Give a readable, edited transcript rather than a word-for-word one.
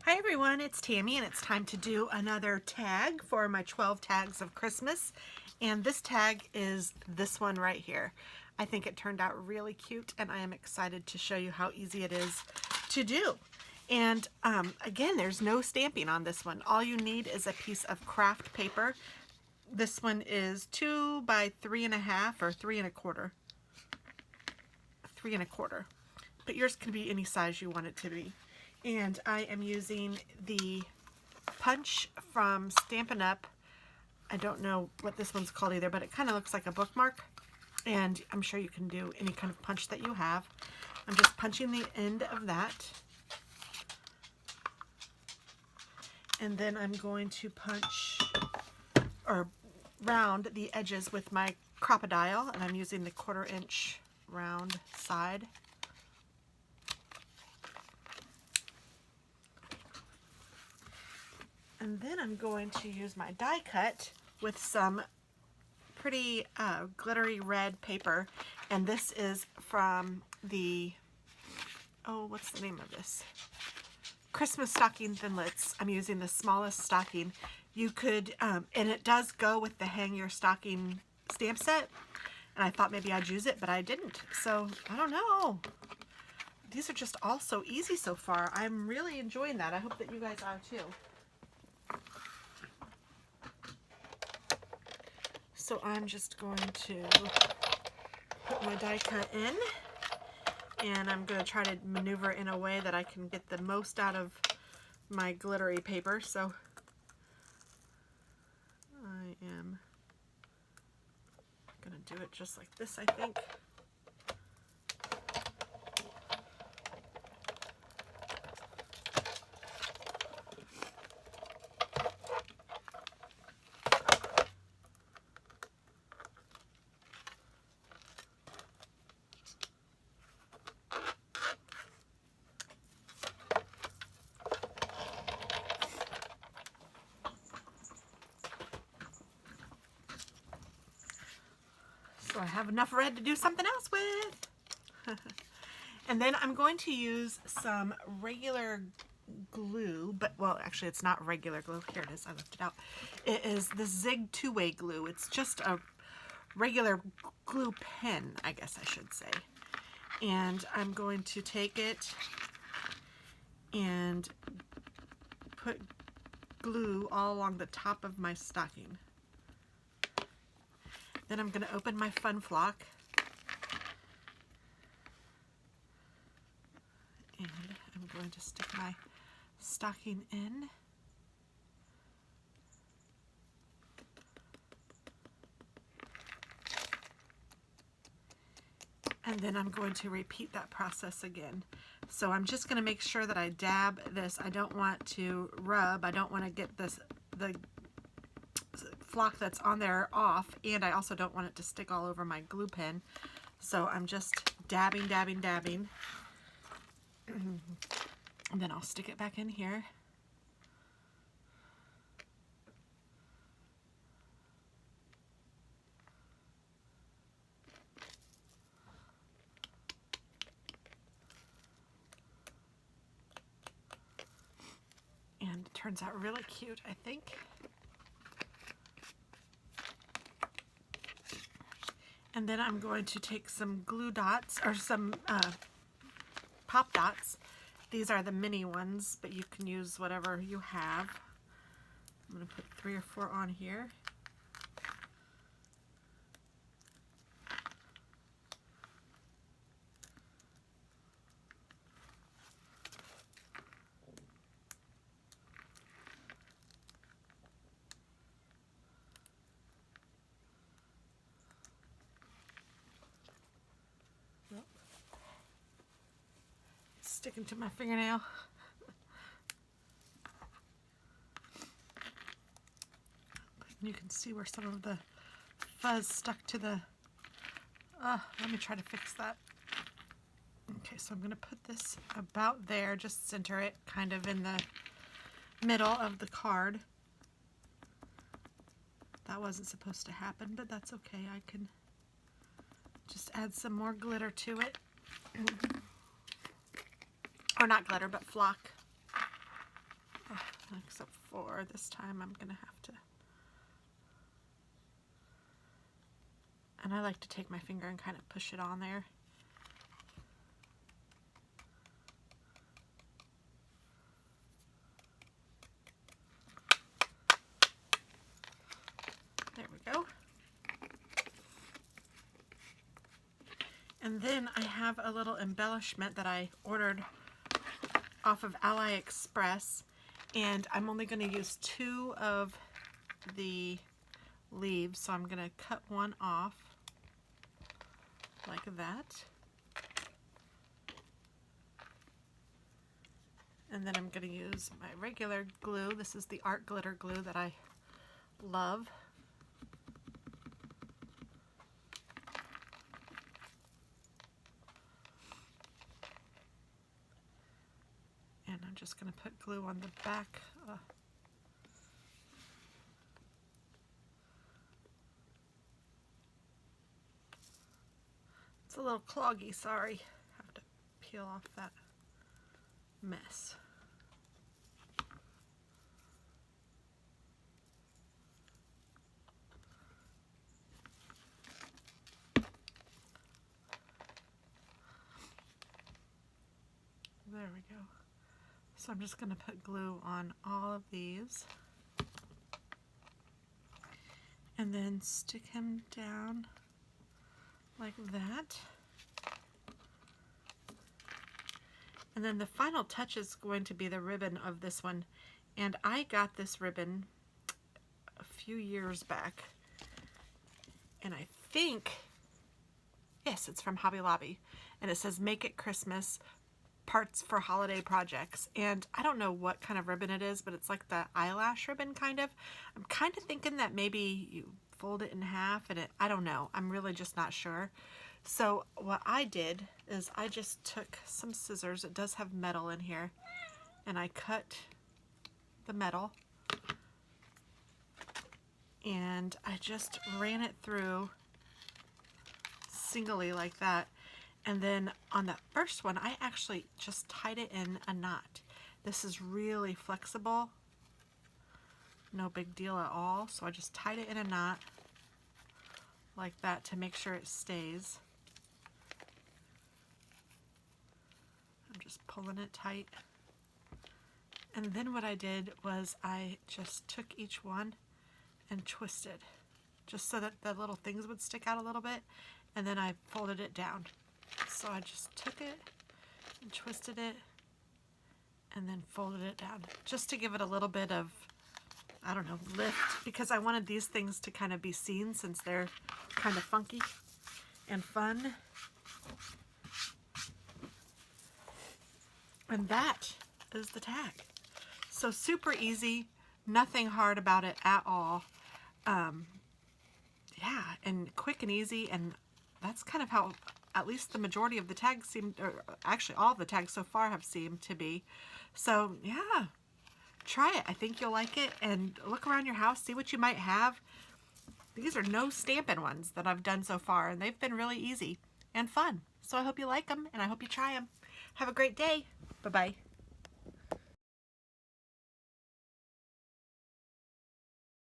Hi everyone, it's Tammy and it's time to do another tag for my 12 tags of Christmas. And this tag is this one right here. I think it turned out really cute and I am excited to show you how easy it is to do. And again, there's no stamping on this one. All you need is a piece of craft paper. This one is 2 by 3.5 or 3 1/4. 3 1/4. But yours can be any size you want it to be. And I am using the punch from Stampin' Up. I don't know what this one's called either, but it kind of looks like a bookmark. And I'm sure you can do any kind of punch that you have. I'm just punching the end of that. And then I'm going to punch or round the edges with my crocodile. And I'm using the 1/4 inch round side. And then I'm going to use my die cut with some pretty glittery red paper. And this is from the, oh, what's the name of this? Christmas stocking thinlits. I'm using the smallest stocking. You could, and it does go with the hang your stocking stamp set. And I thought maybe I'd use it, but I didn't. So I don't know. These are just all so easy so far. I'm really enjoying that. I hope that you guys are too. So I'm just going to put my die cut in, and I'm going to try to maneuver in a way that I can get the most out of my glittery paper. So I am going to do it just like this, I think. So I have enough red to do something else with. And then I'm going to use some regular glue, but well, actually it's not regular glue. Here it is, I left it out. It is the Zig 2-way glue. It's just a regular glue pen, I guess I should say. And I'm going to take it and put glue all along the top of my stocking. Then I'm going to open my Fun Flock, and I'm going to stick my stocking in. And then I'm going to repeat that process again. So I'm just going to make sure that I dab this. I don't want to rub. I don't want to get the flock that's on there off, and I also don't want it to stick all over my glue pen. So I'm just dabbing, dabbing, dabbing. And then I'll stick it back in here. And it turns out really cute, I think. And then I'm going to take some glue dots, or some pop dots. These are the mini ones, but you can use whatever you have. I'm going to put 3 or 4 on here. Sticking to my fingernail. You can see where some of the fuzz stuck to the, let me try to fix that. Okay, so I'm going to put this about there, just center it kind of in the middle of the card. That wasn't supposed to happen, but that's okay. I can just add some more glitter to it. Or not glitter, but flock. except for this time I'm gonna have to, and I like to take my finger and kind of push it on there. There we go. And then I have a little embellishment that I ordered off of AliExpress, and I'm only going to use 2 of the leaves, so I'm going to cut one off like that. And then I'm going to use my regular glue. This is the art glitter glue that I love. And I'm just going to put glue on the back. It's a little cloggy, sorry. Have to peel off that mess. There we go. So I'm just going to put glue on all of these and then stick him down like that. And then the final touch is going to be the ribbon of this one. And I got this ribbon a few years back. And I think, yes, it's from Hobby Lobby. And it says, "Make it Christmas, parts for holiday projects." And I don't know what kind of ribbon it is, but it's like the eyelash ribbon kind of. I'm kind of thinking that maybe you fold it in half and I don't know. I'm really just not sure. So what I did is I just took some scissors. It does have metal in here. And I cut the metal. And I just ran it through singly like that. And then on that first one, I actually just tied it in a knot. This is really flexible. No big deal at all. So I just tied it in a knot like that to make sure it stays. I'm just pulling it tight. And then what I did was I just took each one and twisted, just so that the little things would stick out a little bit. And then I folded it down. So I just took it and twisted it and then folded it down just to give it a little bit of, I don't know, lift, because I wanted these things to kind of be seen since they're kind of funky and fun. And that is the tag. So super easy, nothing hard about it at all. Yeah, and quick and easy, and that's kind of how at least the majority of the tags seem, or actually all of the tags so far have seemed to be. So yeah, try it. I think you'll like it, and look around your house, see what you might have. These are no stampin' ones that I've done so far, and they've been really easy and fun. So I hope you like them, and I hope you try them. Have a great day. Bye-bye.